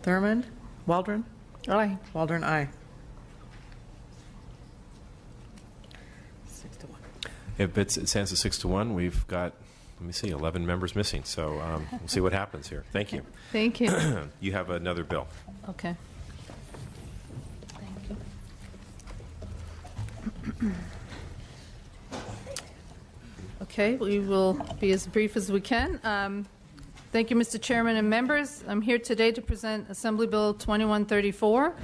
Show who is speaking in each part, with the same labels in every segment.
Speaker 1: Thurmond? Waldron?
Speaker 2: Aye.
Speaker 1: Waldron, aye. 6 to 1.
Speaker 3: If it stands at 6 to 1, we've got, let me see, 11 members missing. So we'll see what happens here. Thank you.
Speaker 2: Thank you.
Speaker 3: You have another bill.
Speaker 2: Okay. Thank you. Okay, we will be as brief as we can. Thank you, Mr. Chairman and members. I'm here today to present Assembly Bill 2134,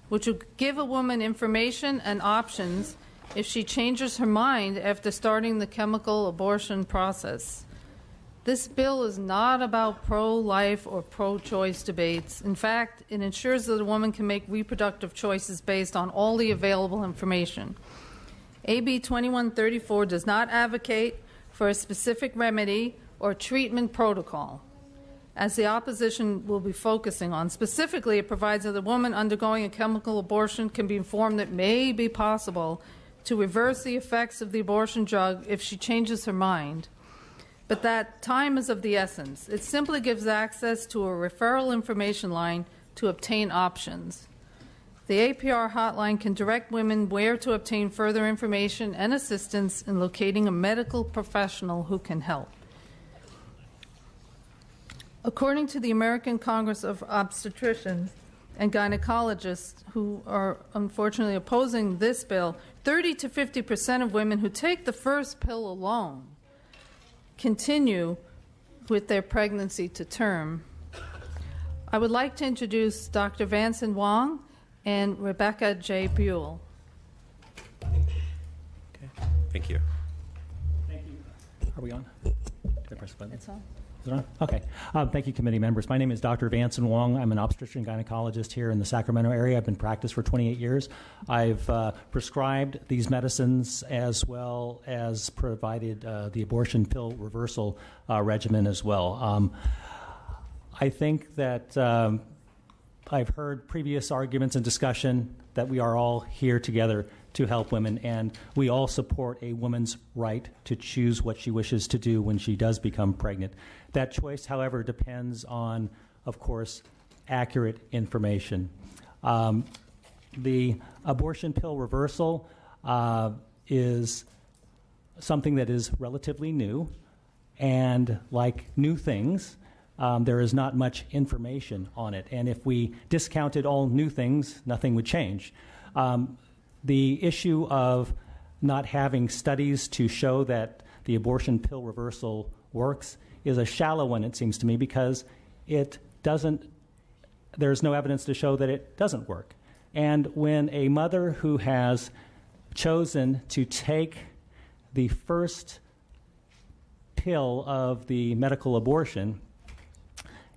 Speaker 2: which will give a woman information and options if she changes her mind after starting the chemical abortion process. This bill is not about pro-life or pro-choice debates. In fact, it ensures that a woman can make reproductive choices based on all the available information. AB 2134 does not advocate for a specific remedy or treatment protocol, as the opposition will be focusing on. Specifically, it provides that a woman undergoing a chemical abortion can be informed that it may be possible to reverse the effects of the abortion drug if she changes her mind, but that time is of the essence. It simply gives access to a referral information line to obtain options. The APR hotline can direct women where to obtain further information and assistance in locating a medical professional who can help. According to the American Congress of Obstetricians and Gynecologists, who are unfortunately opposing this bill, 30 to 50% of women who take the first pill alone continue with their pregnancy to term. I would like to introduce Dr. Vanson Wong and Rebecca J. Buell.
Speaker 3: Okay. Thank you.
Speaker 4: Thank you. Are we on? Did I press the button?
Speaker 2: It's on.
Speaker 4: Is it on? Okay. Thank you, committee members. My name is Dr. Vanson Wong. I'm an obstetrician gynecologist here in the Sacramento area. I've been practiced for 28 years. I've prescribed these medicines as well as provided the abortion pill reversal regimen as well. I think that I've heard previous arguments and discussion that we are all here together to help women, and we all support a woman's right to choose what she wishes to do when she does become pregnant. That choice, however, depends on, of course, accurate information. The abortion pill reversal is something that is relatively new, and like new things, there is not much information on it. And if we discounted all new things, nothing would change. The issue of not having studies to show that the abortion pill reversal works is a shallow one, it seems to me, because there's no evidence to show that it doesn't work. And when a mother who has chosen to take the first pill of the medical abortion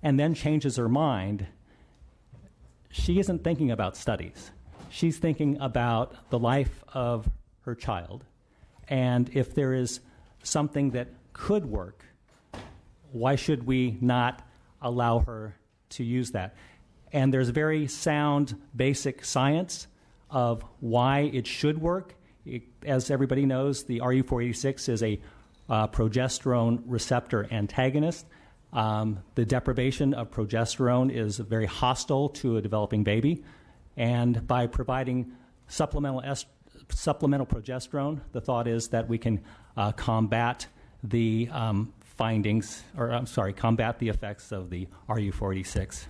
Speaker 4: and then changes her mind, she isn't thinking about studies. She's thinking about the life of her child. And if there is something that could work, why should we not allow her to use that? And there's very sound, basic science of why it should work. As everybody knows, the RU486 is a progesterone receptor antagonist. The deprivation of progesterone is very hostile to a developing baby. And by providing supplemental progesterone, the thought is that we can combat the combat the effects of the RU486.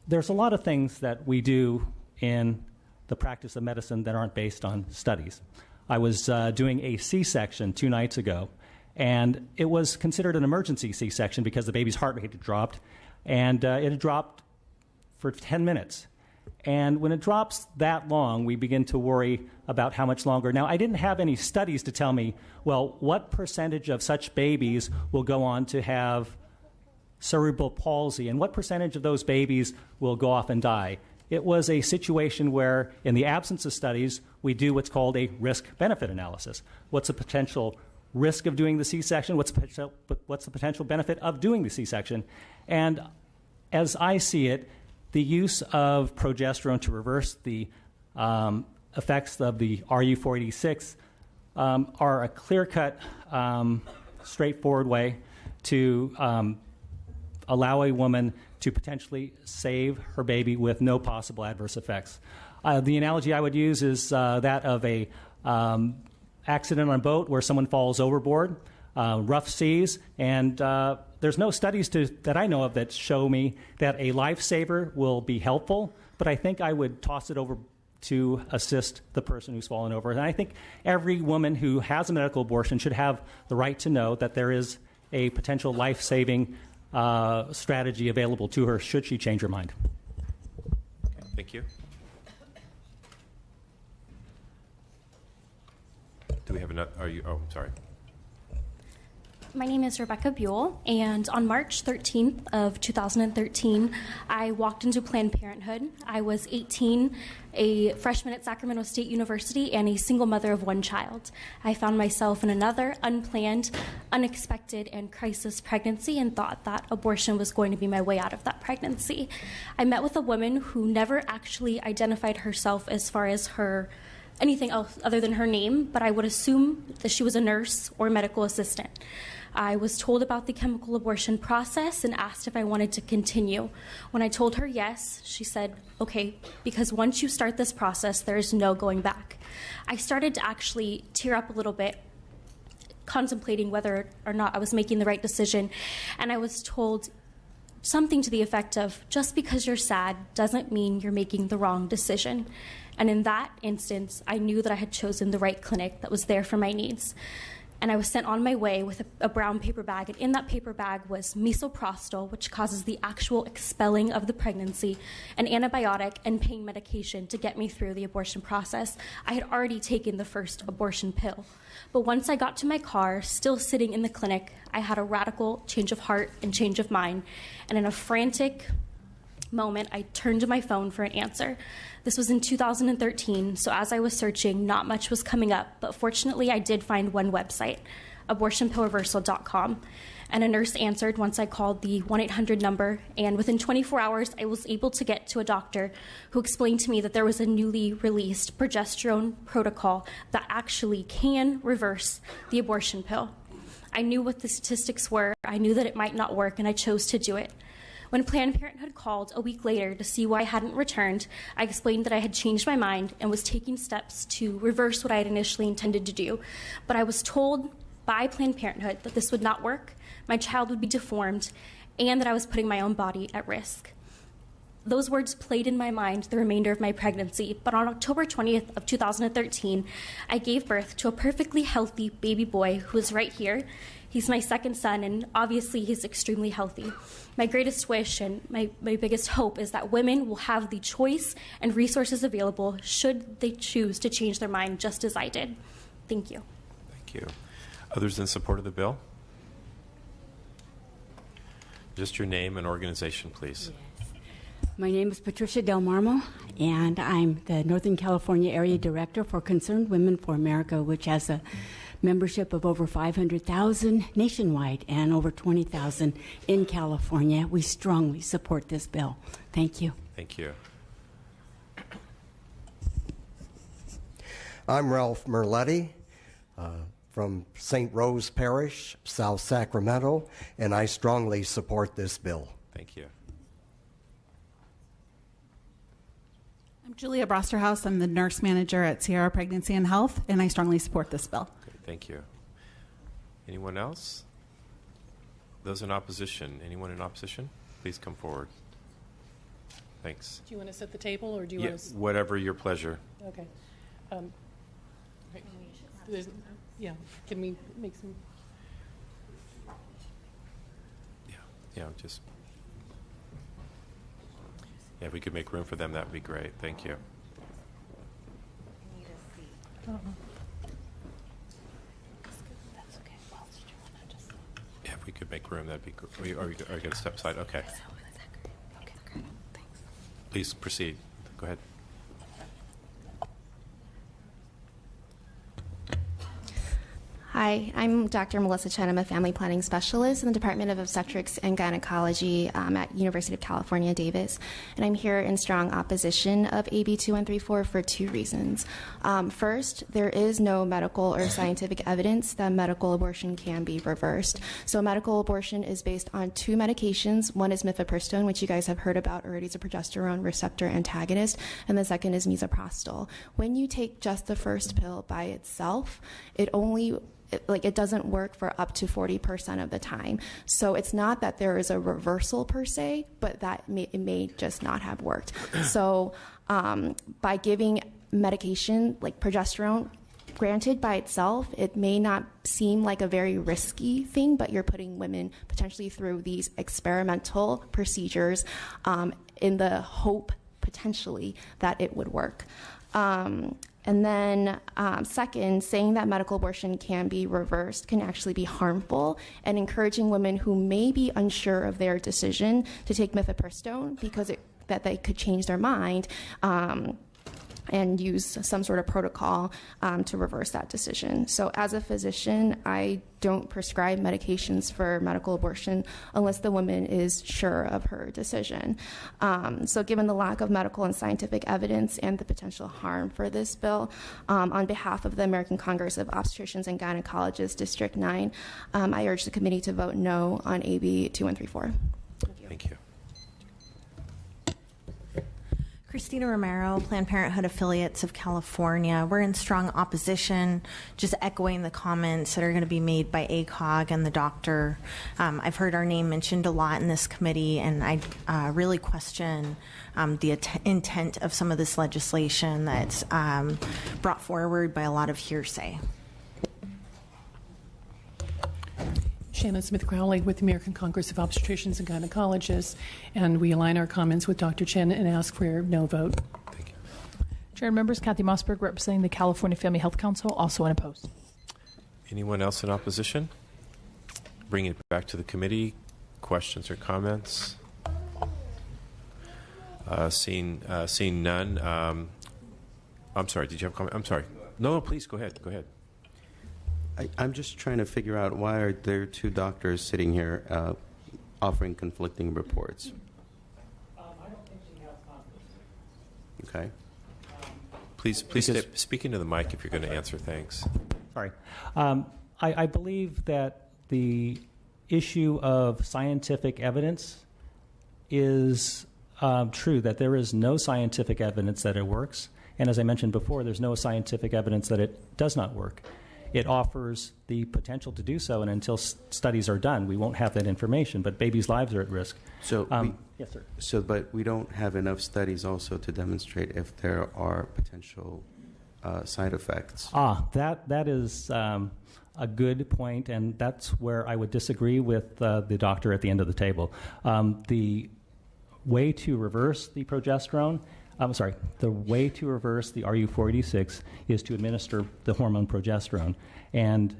Speaker 4: There's a lot of things that we do in the practice of medicine that aren't based on studies. I was doing a C-section 2 nights ago, and it was considered an emergency C-section because the baby's heart rate had dropped, and it had dropped for 10 minutes. And when it drops that long, we begin to worry about how much longer. Now, I didn't have any studies to tell me, well, what percentage of such babies will go on to have cerebral palsy, and what percentage of those babies will go off and die. It was a situation where, in the absence of studies, we do what's called a risk-benefit analysis. What's the potential risk of doing the C-section? What's the potential benefit of doing the C-section? And as I see it, the use of progesterone to reverse the effects of the RU486 are a clear-cut, straightforward way to allow a woman to potentially save her baby with no possible adverse effects. The analogy I would use is that of a accident on a boat where someone falls overboard, rough seas, and there's no studies that I know of that show me that a lifesaver will be helpful, but I think I would toss it over to assist the person who's fallen over. And I think every woman who has a medical abortion should have the right to know that there is a potential life-saving strategy available to her should she change her mind.
Speaker 3: Okay, thank you. Do we have another? Oh, sorry.
Speaker 1: My name is Rebecca Buell, and on March 13th of 2013, I walked into Planned Parenthood. I was 18, a freshman at Sacramento State University, and a single mother of one child. I found myself in another unplanned, unexpected, and crisis pregnancy and thought that abortion was going to be my way out of that pregnancy. I met with a woman who never actually identified herself as far as her anything else other than her name, but I would assume that she was a nurse or medical assistant. I was told about the chemical abortion process and asked if I wanted to continue. When I told her yes, she said, okay, because once you start this process, there is no going back. I started to actually tear up a little bit, contemplating whether or not I was making the right decision, and I was told something to the effect of, just because you're sad doesn't mean you're making the wrong decision. And in that instance, I knew that I had chosen the right clinic that was there for my needs. And I was sent on my way with a brown paper bag, and in that paper bag was misoprostol, which causes the actual expelling of the pregnancy, an antibiotic, and pain medication to get me through the abortion process. I had already taken the first abortion pill. But once I got to my car, still sitting in the clinic, I had a radical change of heart and change of mind. And in a frantic moment, I turned to my phone for an answer. This was in 2013, so as I was searching, not much was coming up, but fortunately I did find one website, abortionpillreversal.com, and a nurse answered once I called the 1-800 number, and within 24 hours I was able to get to a doctor who explained to me that there was a newly released progesterone protocol that actually can reverse the abortion pill. I knew what the statistics were, I knew that it might not work, and I chose to do it. When Planned Parenthood called a week later to see why I hadn't returned, I explained that I had changed my mind and was taking steps to reverse what I had initially intended to do. But I was told by Planned Parenthood that this would not work, my child would be deformed, and that I was putting my own body at risk. Those words played in my mind the remainder of my pregnancy, but on October 20th of 2013, I gave birth to a perfectly healthy baby boy who is right here. He's my second son, and obviously he's extremely healthy. My greatest wish and my biggest hope is that women will have the choice and resources available should they choose to change their mind just as I did. Thank you.
Speaker 3: Thank you. Others in support of the bill? Just your name and organization, please.
Speaker 5: Yes. My name is Patricia Del Marmo, and I'm the Northern California Area Director for Concerned Women for America, which has a membership of over 500,000 nationwide and over 20,000 in California. We strongly support this bill. Thank you.
Speaker 3: Thank you.
Speaker 6: I'm Ralph Merletti from St. Rose Parish, South Sacramento, and I strongly support this bill.
Speaker 3: Thank you.
Speaker 7: I'm Julia Brosterhouse. I'm the nurse manager at Sierra Pregnancy and Health, and I strongly support this bill.
Speaker 3: Thank you. Anyone else? Those in opposition? Anyone in opposition? Please come forward. Thanks.
Speaker 8: Do you want to set the table, or do you
Speaker 3: Yeah,
Speaker 8: want to?
Speaker 3: whatever your pleasure.
Speaker 8: Okay. Right. Yeah. Can we make some?
Speaker 3: Yeah, just. Yeah, if we could make room for them, that would be great. Thank you. Yeah, if we could make room, that'd be great. Are you going to step aside? Okay. Please proceed. Go ahead.
Speaker 9: Hi, I'm Dr. Melissa Chen. I'm a family planning specialist in the Department of Obstetrics and Gynecology at University of California, Davis. And I'm here in strong opposition of AB 2134 for two reasons. First, there is no medical or scientific evidence that medical abortion can be reversed. So medical abortion is based on two medications. One is mifepristone, which you guys have heard about already. It's a progesterone receptor antagonist. And the second is misoprostol. When you take just the first pill by itself, it doesn't work for up to 40% of the time. So it's not that there is a reversal per se, but that it may just not have worked. So by giving medication like progesterone, granted by itself, it may not seem like a very risky thing, but you're putting women potentially through these experimental procedures in the hope potentially that it would work. And then second, saying that medical abortion can be reversed can actually be harmful, and encouraging women who may be unsure of their decision to take mifepristone because that they could change their mind and use some sort of protocol to reverse that decision. So as a physician, I don't prescribe medications for medical abortion unless the woman is sure of her decision. So given the lack of medical and scientific evidence and the potential harm for this bill, on behalf of the American Congress of Obstetricians and Gynecologists, District 9, I urge the committee to vote no on AB 2134.
Speaker 3: Thank you.
Speaker 10: Christina Romero, Planned Parenthood Affiliates of California. We're in strong opposition, just echoing the comments that are going to be made by ACOG and the doctor. I've heard our name mentioned a lot in this committee, and I really question the intent of some of this legislation that's brought forward by a lot of hearsay.
Speaker 8: Shannon Smith Crowley with the American Congress of Obstetricians and Gynecologists, and we align our comments with Dr. Chen and ask for your no vote.
Speaker 3: Thank you.
Speaker 11: Chair and members, Kathy Mossberg representing the California Family Health Council, also unopposed.
Speaker 3: Anyone else in opposition? Bring it back to the committee. Questions or comments? Seeing none. I'm sorry. Did you have a comment? I'm sorry. No, please go ahead. Go ahead.
Speaker 12: I'm just trying to figure out why are there two doctors sitting here offering conflicting reports.
Speaker 4: I don't think she has conflicts.
Speaker 12: Okay.
Speaker 3: Please speak into the mic if you're going to answer. Thanks.
Speaker 4: Sorry. I believe that the issue of scientific evidence is true, that there is no scientific evidence that it works. And as I mentioned before, there's no scientific evidence that it does not work. It offers the potential to do so, and until studies are done, we won't have that information, but babies' lives are at risk.
Speaker 12: So,
Speaker 4: yes, sir.
Speaker 12: So, but we don't have enough studies also to demonstrate if there are potential side effects.
Speaker 4: That is a good point, and that's where I would disagree with the doctor at the end of the table. The way to reverse the progesterone the way to reverse the RU486 is to administer the hormone progesterone. And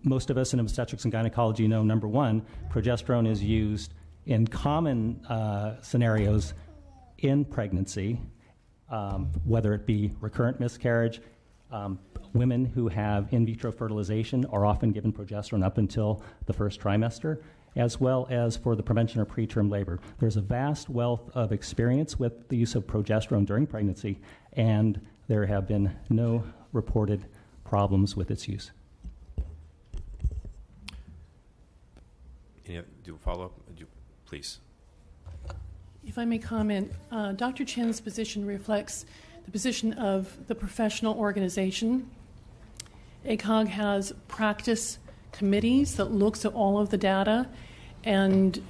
Speaker 4: most of us in obstetrics and gynecology know, number one, progesterone is used in common scenarios in pregnancy, whether it be recurrent miscarriage. Women who have in vitro fertilization are often given progesterone up until the first trimester, as well as for the prevention of preterm labor. There's a vast wealth of experience with the use of progesterone during pregnancy, and there have been no reported problems with its use.
Speaker 3: Do a follow-up? Please.
Speaker 8: If I may comment, Dr. Chen's position reflects the position of the professional organization. ACOG has practice committees that looks at all of the data, and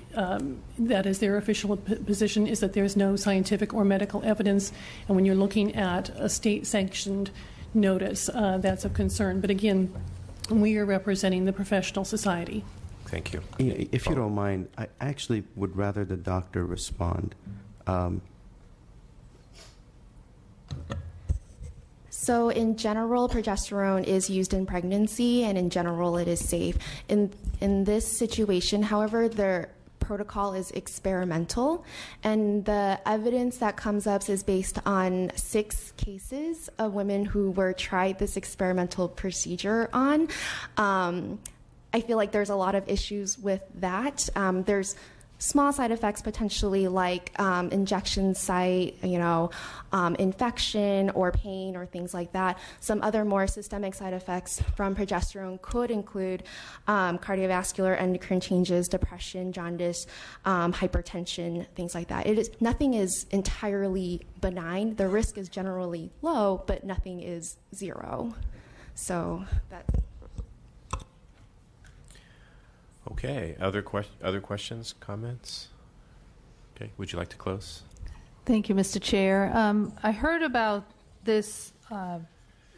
Speaker 8: that is their official position, is that there's no scientific or medical evidence, and when you're looking at a state-sanctioned notice, that's of concern. But again, we are representing the professional society.
Speaker 3: Thank you.
Speaker 12: If you don't mind, I actually would rather the doctor respond.
Speaker 9: So in general, progesterone is used in pregnancy, and in general, it is safe. In this situation, however, per protocol is experimental, and the evidence that comes up is based on 6 cases of women who were tried this experimental procedure on. I feel like there's a lot of issues with that. There's small side effects potentially like injection site, infection or pain or things like that. Some other more systemic side effects from progesterone could include cardiovascular, endocrine changes, depression, jaundice, hypertension, things like that. Nothing is entirely benign. The risk is generally low, but nothing is zero. So that.
Speaker 3: Okay. Other questions, comments? Okay. Would you like to close?
Speaker 2: Thank you, Mr. Chair. I heard about this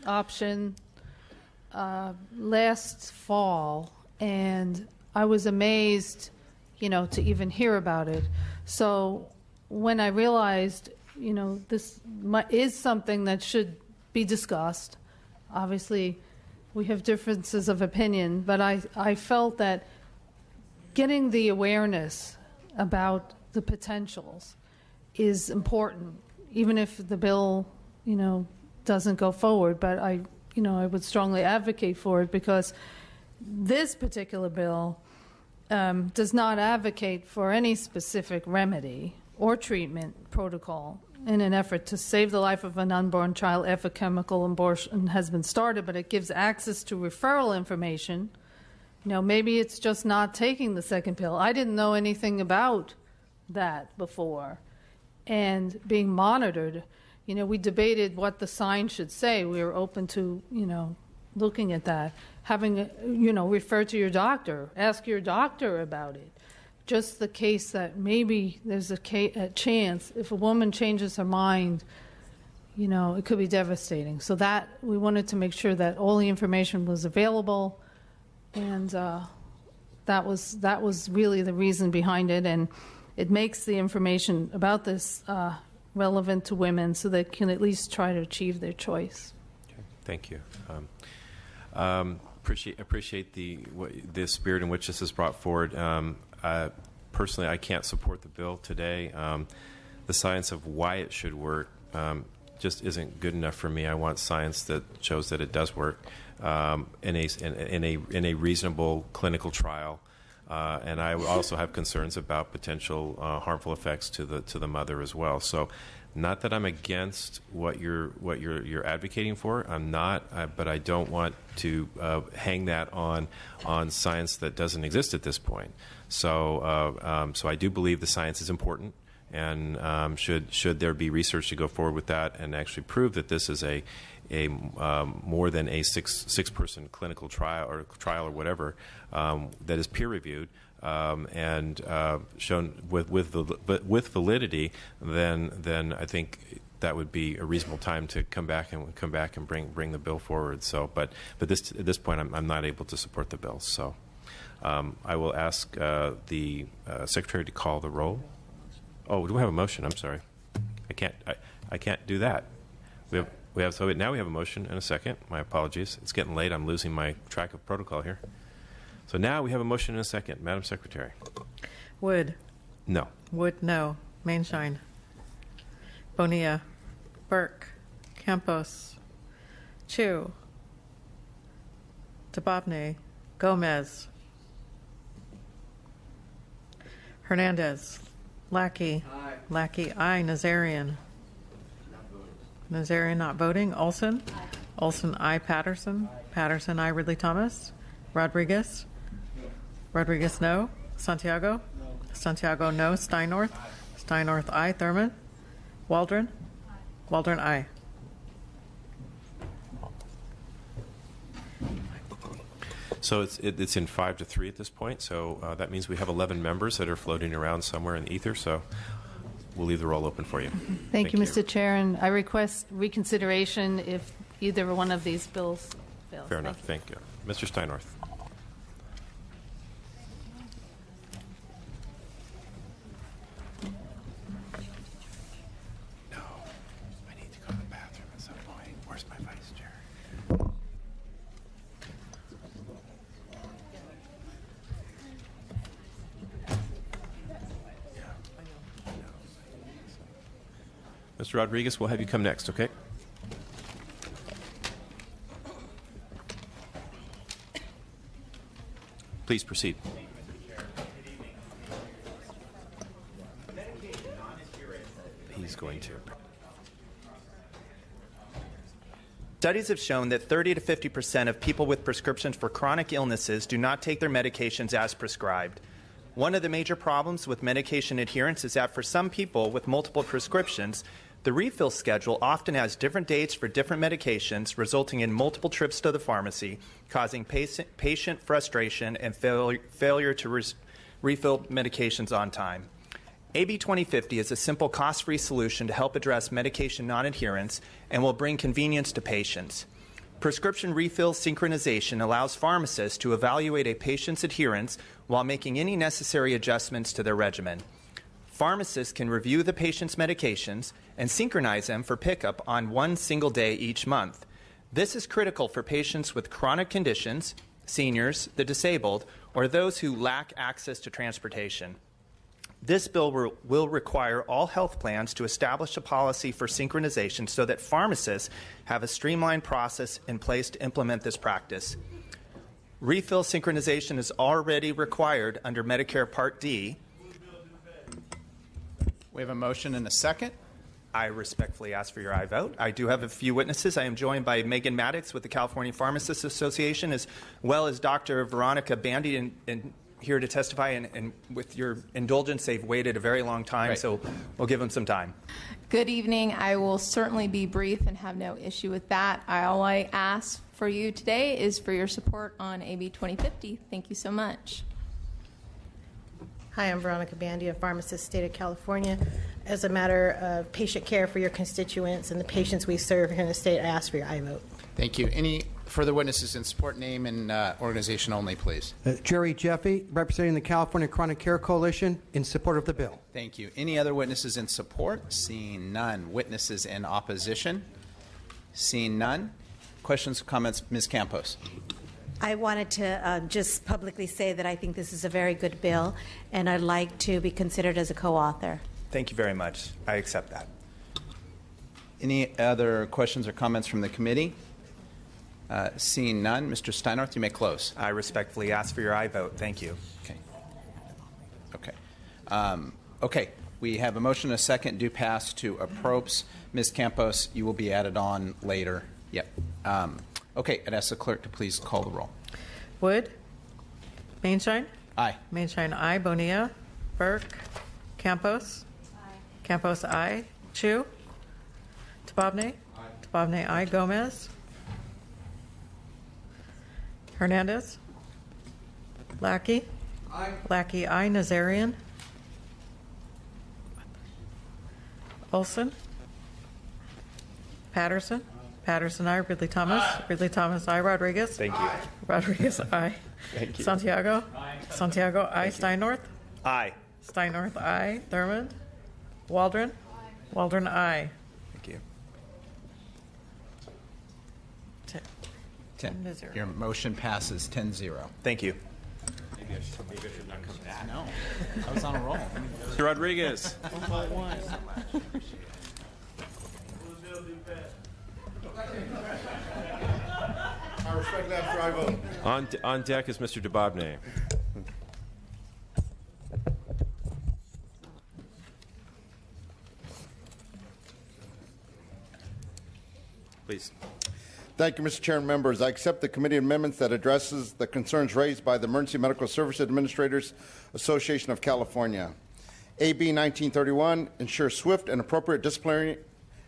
Speaker 2: option last fall, and I was amazed, to even hear about it. So when I realized, this is something that should be discussed, obviously we have differences of opinion, but I felt that getting the awareness about the potentials is important, even if the bill, doesn't go forward. But I would strongly advocate for it because this particular bill does not advocate for any specific remedy or treatment protocol in an effort to save the life of an unborn child if a chemical abortion has been started, but it gives access to referral information. Maybe it's just not taking the second pill. I didn't know anything about that before. And being monitored, we debated what the sign should say. We were open to, looking at that. Having, refer to your doctor. Ask your doctor about it. Just the case that maybe there's a chance if a woman changes her mind, it could be devastating. So that we wanted to make sure that all the information was available. And that was really the reason behind it, and it makes the information about this relevant to women, so they can at least try to achieve their choice.
Speaker 3: Okay. Thank you. Appreciate the spirit in which this is brought forward. Personally, I can't support the bill today. The science of why it should work just isn't good enough for me. I want science that shows that it does work. In a reasonable clinical trial, and I also have concerns about potential harmful effects to the mother as well. So, not that I'm against what you're advocating for. I'm not, but I don't want to hang that on science that doesn't exist at this point. So, so I do believe the science is important. And should there be research to go forward with that and actually prove that this is a more than a six-person clinical trial or whatever that is peer reviewed and shown with validity, then I think that would be a reasonable time to come back and bring the bill forward. So, but at this point, I'm not able to support the bill. So, I will ask the secretary to call the roll. Oh, do we have a motion? I'm sorry, I can't do that. So now we have a motion and a second. My apologies. It's getting late. I'm losing my track of protocol here. So now we have a motion and a second. Madam Secretary.
Speaker 13: Wood.
Speaker 3: No.
Speaker 13: Wood, no. Mainshine. Bonilla. Burke. Campos. Chu. Dababne. Gomez. Hernandez. Lackey. Aye. Lackey, aye. Nazarian. Nazarian not voting. Olson. Aye. Olson, aye. Patterson. Aye. Patterson, aye. Ridley Thomas. Rodriguez. No. Rodriguez, no. Santiago. No. Santiago, no. Steinnorth. Aye. Steinnorth, aye. Thurman. Waldron. Aye. Waldron, aye.
Speaker 3: So it's in 5-3 at this point. So that means we have 11 members that are floating around somewhere in the ether. So we'll leave the roll open for you.
Speaker 2: Thank you, Mr. Chair, and I request reconsideration if either one of these bills fails.
Speaker 3: Fair enough. Thank you. Mr. Steinnorth. No, I need to go to the bathroom at some point. Where's my vice chair? Mr. Rodriguez, we'll have you come next, okay? Please proceed. He's going to.
Speaker 14: Studies have shown that 30 to 50% of people with prescriptions for chronic illnesses do not take their medications as prescribed. One of the major problems with medication adherence is that for some people with multiple prescriptions, the refill schedule often has different dates for different medications, resulting in multiple trips to the pharmacy, causing patient frustration and failure to refill medications on time. AB 2050 is a simple, cost-free solution to help address medication non-adherence and will bring convenience to patients. Prescription refill synchronization allows pharmacists to evaluate a patient's adherence while making any necessary adjustments to their regimen. Pharmacists can review the patient's medications and synchronize them for pickup on one single day each month. This is critical for patients with chronic conditions, seniors, the disabled, or those who lack access to transportation. This bill will require all health plans to establish a policy for synchronization so that pharmacists have a streamlined process in place to implement this practice. Refill synchronization is already required under Medicare Part D.
Speaker 15: We have a motion and a second.
Speaker 14: I respectfully ask for your aye vote. I do have a few witnesses. I am joined by Megan Maddox with the California Pharmacists Association, as well as Dr. Veronica Bandy, and here to testify, and with your indulgence, they've waited a very long time, right. So we'll give them some time.
Speaker 16: Good evening. I will certainly be brief and have no issue with that. All I ask for you today is for your support on AB 2050. Thank you so much.
Speaker 17: Hi, I'm Veronica Bandy, a pharmacist, state of California. As a matter of patient care for your constituents and the patients we serve here in the state, I ask for your aye vote.
Speaker 15: Thank you. Any further witnesses in support? Name and organization only, please.
Speaker 18: Jerry Jeffy, representing the California Chronic Care Coalition, in support of the bill.
Speaker 15: Thank you. Any other witnesses in support? Seeing none. Witnesses in opposition? Seeing none. Questions, comments? Ms. Campos.
Speaker 19: I wanted to just publicly say that I think this is a very good bill, and I'd like to be considered as a co-author.
Speaker 14: Thank you very much. I accept that.
Speaker 15: Any other questions or comments from the committee? Seeing none, Mr. Steinhardt, you may close.
Speaker 14: I respectfully ask for your aye vote. Thank you.
Speaker 15: Okay. We have a motion and a second due pass to appropes. Ms. Campos, you will be added on later. Yep. Okay. I'd ask the clerk to please call the roll.
Speaker 13: Wood? Mainshine?
Speaker 15: Aye.
Speaker 13: Mainshine, aye. Bonilla? Burke? Campos? Aye. Campos, aye. Chu? Tababne? Aye. Tababne, aye. Gomez? Hernandez? Lackey? Aye. Lackey, aye. Nazarian? Olson? Patterson? Patterson, aye. Ridley Thomas? Aye. Ridley Thomas, aye. Rodriguez?
Speaker 14: Thank you.
Speaker 13: Rodriguez, aye.
Speaker 14: Thank you.
Speaker 13: Santiago? Aye. Santiago, aye. Steinnorth?
Speaker 14: Aye.
Speaker 13: Steinnorth, aye. Thurmond? Waldron? Aye. Waldron, aye.
Speaker 14: Thank you.
Speaker 15: 10 to 0. Your motion passes 10-0.
Speaker 14: Thank you.
Speaker 3: Maybe I should not come back.
Speaker 15: No. I was on a roll.
Speaker 3: Mr. Rodriguez.
Speaker 20: I respect that for I vote.
Speaker 3: On deck is Mr. Tababne. Please.
Speaker 20: Thank you, Mr. Chair and members. I accept the committee amendments that addresses the concerns raised by the Emergency Medical Service Administrators Association of California. AB 1931 ensures swift and appropriate disciplinary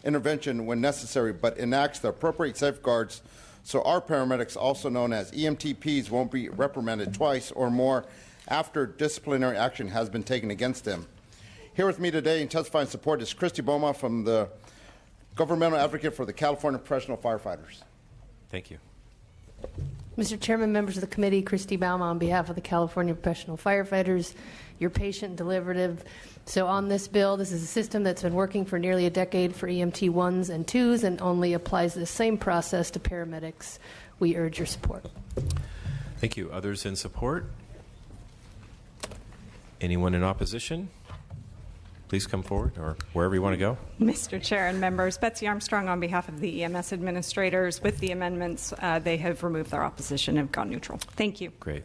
Speaker 20: intervention when necessary, but enacts the appropriate safeguards so our paramedics, also known as EMTPs, won't be reprimanded twice or more after disciplinary action has been taken against them. Here with me today and testifying support is Christy Boma from the Governmental Advocate for the California Professional Firefighters.
Speaker 3: Thank you.
Speaker 21: Mr. Chairman, members of the committee, Christy Bauma on behalf of the California Professional Firefighters, your patient deliberative. So on this bill, this is a system that's been working for nearly a decade for EMT 1s and 2s and only applies the same process to paramedics. We urge your support.
Speaker 3: Thank you. Others in support? Anyone in opposition? Please please come forward, or wherever you want to go.
Speaker 1: Mr. Chair and members, Betsy Armstrong on behalf of the EMS administrators. With the amendments, they have removed their opposition and gone neutral. Thank you.
Speaker 3: Great.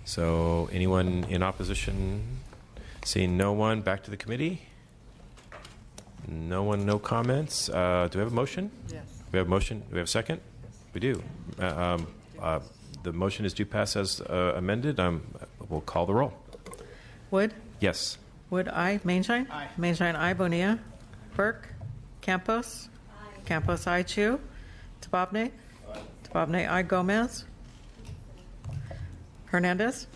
Speaker 3: So anyone in opposition? Seeing no one, back to the committee. No one, no comments. Do we have a motion?
Speaker 13: Yes.
Speaker 3: We have a motion. Do we have a second? We do. The motion is due pass as amended. We'll call the roll.
Speaker 13: Wood?
Speaker 3: Yes.
Speaker 13: Wood, aye. Mainshine? Aye. Mainshine, aye. Bonilla? Burke? Campos? Aye. Campos, aye. Chu? Tababne? Aye. Tababne, aye. Gomez? Hernandez?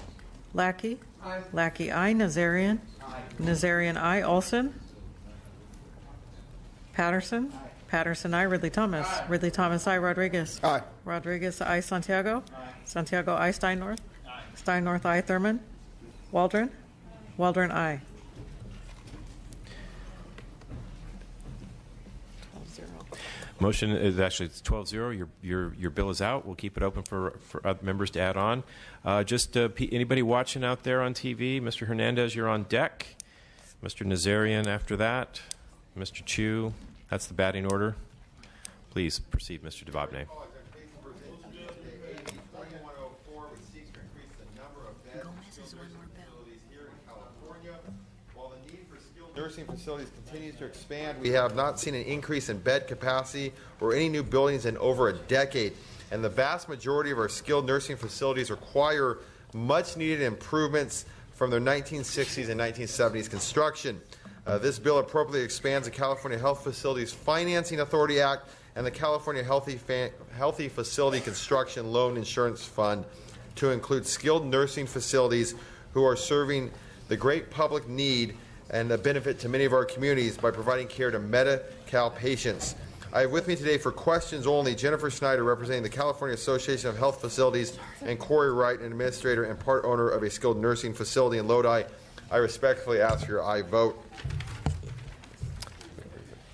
Speaker 13: Lackey? Aye. Lackey, aye. Nazarian? Aye. Nazarian, aye. Olson? Patterson? Aye. Patterson, aye. Ridley Thomas? Aye. Ridley Thomas, aye. Rodriguez?
Speaker 20: Aye.
Speaker 13: Rodriguez, aye. Santiago? Aye. Santiago, aye. Steinnorth? Aye. Steinnorth, aye. Thurman? Waldron? Waldron, aye. 12-0.
Speaker 3: Motion is actually 12-0. Your bill is out. We'll keep it open for other members to add on. Anybody watching out there on TV? Mr. Hernandez, you're on deck. Mr. Nazarian after that. Mr. Chu, that's the batting order. Please proceed, Mr. Tababne.
Speaker 22: Nursing facilities continues to expand. We have not seen an increase in bed capacity or any new buildings in over a decade. And the vast majority of our skilled nursing facilities require much needed improvements from their 1960s and 1970s construction. This bill appropriately expands the California Health Facilities Financing Authority Act and the California Healthy Facility Construction Loan Insurance Fund to include skilled nursing facilities who are serving the great public need and a benefit to many of our communities by providing care to Medi-Cal patients. I have with me today for questions only Jennifer Snyder, representing the California Association of Health Facilities, and Corey Wright, an administrator and part owner of a skilled nursing facility in Lodi. I respectfully ask for your aye vote.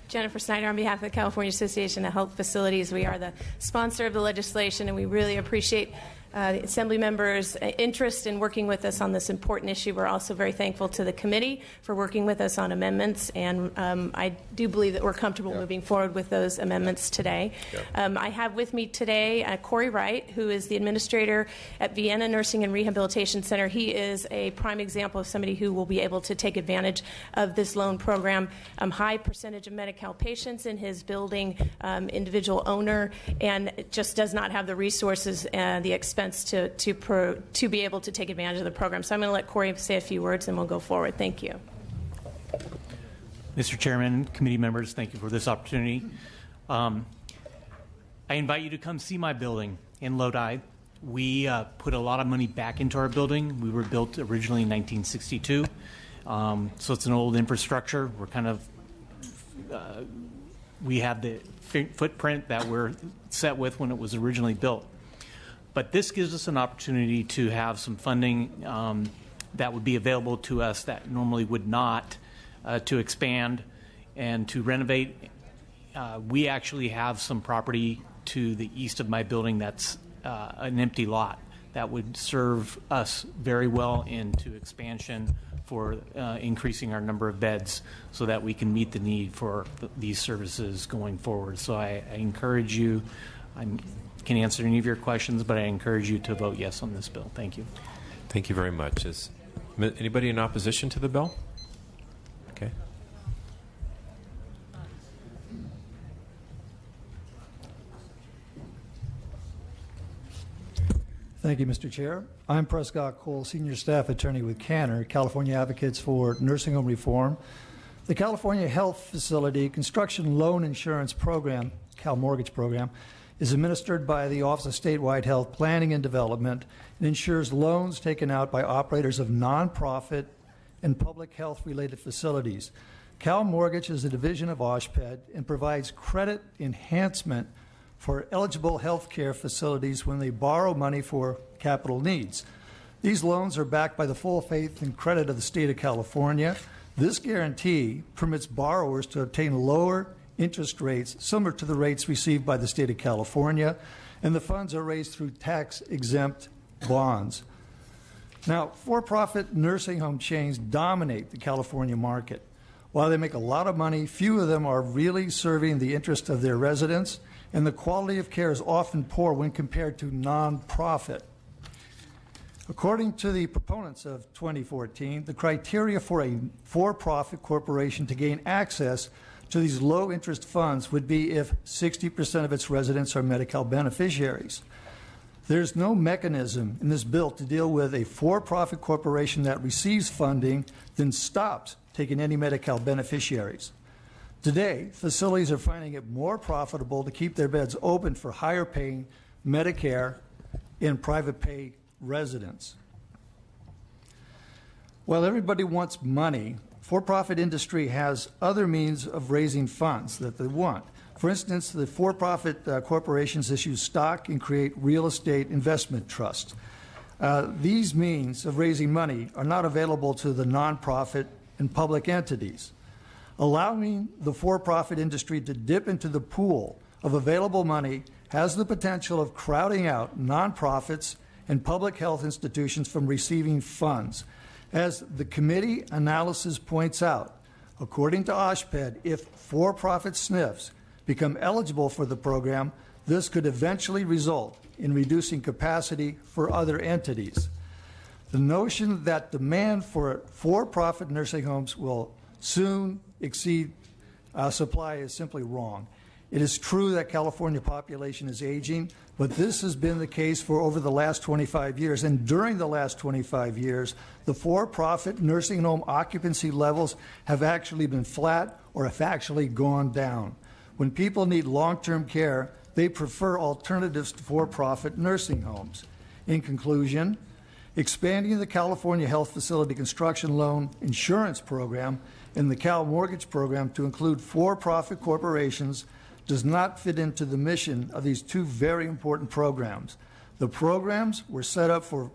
Speaker 21: Jennifer Snyder on behalf of the California Association of Health Facilities. We are the sponsor of the legislation, and we really appreciate the Assembly members' interest in working with us on this important issue. We're also very thankful to the committee for working with us on amendments, and I do believe that we're comfortable moving forward with those amendments today. I have with me today Corey Wright, who is the administrator at Vienna Nursing and Rehabilitation Center. He is a prime example of somebody who will be able to take advantage of this loan program. High percentage of Medi-Cal patients in his building, individual owner, and just does not have the resources and the expense to be able to take advantage of the program. So I'm going to let Corey say a few words and we'll go forward. Thank you.
Speaker 23: Mr. Chairman, committee members, thank you for this opportunity. I invite you to come see my building in Lodi. We put a lot of money back into our building. We were built originally in 1962, so it's an old infrastructure. We're kind of we have the footprint that we're set with when it was originally built. But this gives us an opportunity to have some funding that would be available to us that normally would not, to expand and to renovate. We actually have some property to the east of my building that's an empty lot that would serve us very well into expansion for increasing our number of beds so that we can meet the need for these services going forward. So I encourage you, I can answer any of your questions, but I encourage you to vote yes on this bill. Thank you.
Speaker 3: Thank you very much. Is anybody in opposition to the bill? Okay.
Speaker 24: Thank you, Mr. Chair. I'm Prescott Cole, Senior Staff Attorney with Canner, California Advocates for Nursing Home Reform. The California Health Facility Construction Loan Insurance Program, Cal Mortgage Program, is administered by the Office of Statewide Health Planning and Development and insures loans taken out by operators of nonprofit and public health-related facilities. Cal Mortgage is a division of OSHPD and provides credit enhancement for eligible health care facilities when they borrow money for capital needs. These loans are backed by the full faith and credit of the state of California. This guarantee permits borrowers to obtain lower interest rates similar to the rates received by the state of California, and the funds are raised through tax-exempt bonds. Now, for-profit nursing home chains dominate the California market. While they make a lot of money, few of them are really serving the interest of their residents, and the quality of care is often poor when compared to nonprofit. According to the proponents of 2014, the criteria for a for-profit corporation to gain access to these low-interest funds would be if 60% of its residents are Medi-Cal beneficiaries. There's no mechanism in this bill to deal with a for-profit corporation that receives funding, then stops taking any Medi-Cal beneficiaries. Today, facilities are finding it more profitable to keep their beds open for higher-paying Medicare and private pay residents. While everybody wants money, for-profit industry has other means of raising funds that they want. For instance, the for-profit corporations issue stock and create real estate investment trusts. These means of raising money are not available to the nonprofit and public entities. Allowing the for-profit industry to dip into the pool of available money has the potential of crowding out nonprofits and public health institutions from receiving funds. As the committee analysis points out, according to OSHPD, if for-profit SNFs become eligible for the program, this could eventually result in reducing capacity for other entities. The notion that demand for for-profit nursing homes will soon exceed supply is simply wrong. It is true that California population is aging, but this has been the case for over the last 25 years. And during the last 25 years, the for-profit nursing home occupancy levels have actually been flat or have actually gone down. When people need long-term care, they prefer alternatives to for-profit nursing homes. In conclusion, expanding the California Health Facility Construction Loan Insurance Program and the Cal Mortgage Program to include for-profit corporations does not fit into the mission of these two very important programs. The programs were set up for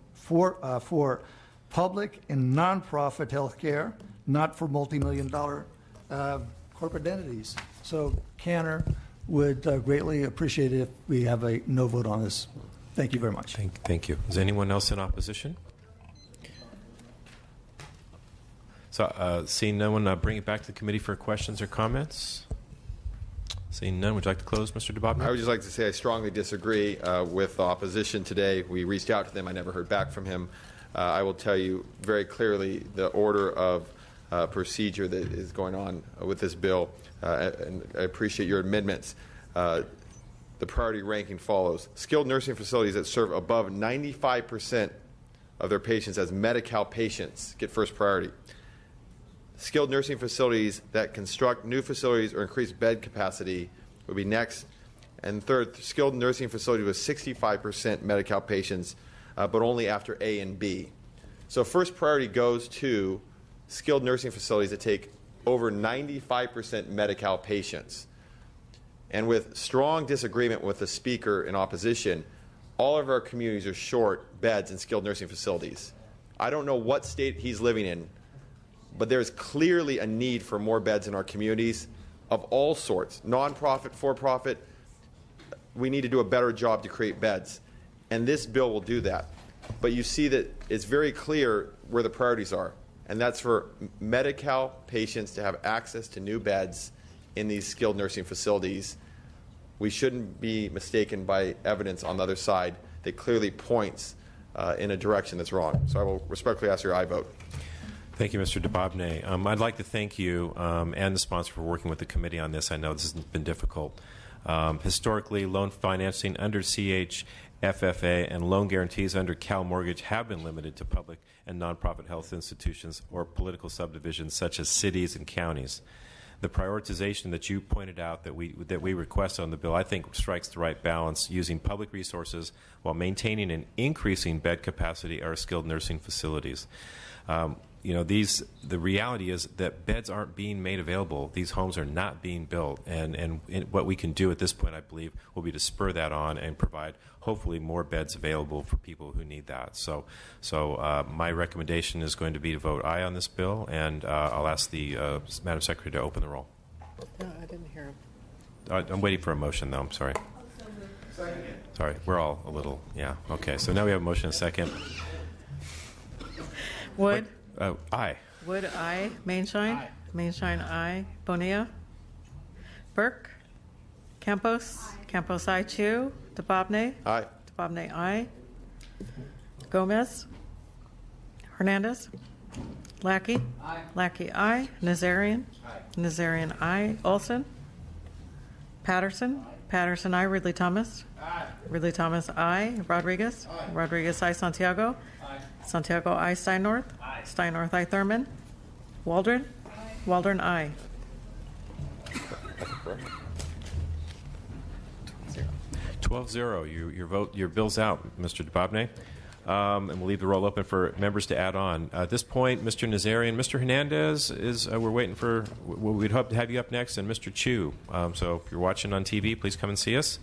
Speaker 24: public and nonprofit health care, not for multi-million-dollar corporate entities. So Cantor would greatly appreciate it if we have a no vote on this. Thank you very much.
Speaker 3: Thank you. Is anyone else in opposition? So seeing no one, bring it back to the committee for questions or comments. Seeing none, would you like to close, Mr. DeBobner?
Speaker 22: I would just like to say I strongly disagree with the opposition today. We reached out to them. I never heard back from him. I will tell you very clearly the order of procedure that is going on with this bill, and I appreciate your amendments. The priority ranking follows. Skilled nursing facilities that serve above 95% of their patients as Medi-Cal patients get first priority. Skilled nursing facilities that construct new facilities or increase bed capacity would be next. And third, skilled nursing facilities with 65% Medi-Cal patients, but only after A and B. So first priority goes to skilled nursing facilities that take over 95% Medi-Cal patients. And with strong disagreement with the speaker in opposition, all of our communities are short beds in skilled nursing facilities. I don't know what state he's living in, but there's clearly a need for more beds in our communities of all sorts, nonprofit, for-profit. We need to do a better job to create beds, and this bill will do that. But you see that it's very clear where the priorities are, and that's for Medi-Cal patients to have access to new beds in these skilled nursing facilities. We shouldn't be mistaken by evidence on the other side that clearly points in a direction that's wrong. So I will respectfully ask your aye vote.
Speaker 3: Thank you, Mr. DeBobne. I'd like to thank you and the sponsor for working with the committee on this. I know this has been difficult. Historically, loan financing under CHFFA and loan guarantees under Cal Mortgage have been limited to public and nonprofit health institutions or political subdivisions such as cities and counties. The prioritization that you pointed out that we request on the bill, I think, strikes the right balance, using public resources while maintaining and increasing bed capacity at our skilled nursing facilities. The reality is that beds aren't being made available. These homes are not being built, and what we can do at this point, I believe, will be to spur that on and provide, hopefully, more beds available for people who need that. So my recommendation is going to be to vote aye on this bill, and I'll ask the Madam Secretary to open the roll.
Speaker 13: No, I didn't hear him.
Speaker 3: I'm waiting for a motion, though. I'm sorry. Sorry, we're all a little, yeah. Okay, so now we have a motion and a second.
Speaker 13: Wood.
Speaker 3: Aye.
Speaker 13: Wood, aye. Mainshine. Aye. Mainshine, aye. Bonilla. Burke. Campos. Campos, aye. Chu. DeBobne.
Speaker 22: Aye.
Speaker 13: DeBobne, aye. Gomez. Hernandez. Lackey. Aye. Lackey, aye. Nazarian. Aye. Nazarian, aye. Olson. Patterson. Aye. Patterson, aye. Ridley Thomas. Aye. Ridley Thomas, aye. Rodriguez. Aye. Rodriguez, aye. Santiago. Aye. Santiago, aye. Steinnorth. Aye. Steinnorth, aye. Thurman. Waldron. Aye. Waldron, aye.
Speaker 3: 12-0. Your vote. Your bill's out, Mr. DeBobne. And we'll leave the roll open for members to add on. At this point, Mr. Nazarian, Mr. Hernandez is. We're waiting for. We'd hope to have you up next, and Mr. Chu. So if you're watching on TV, please come and see us.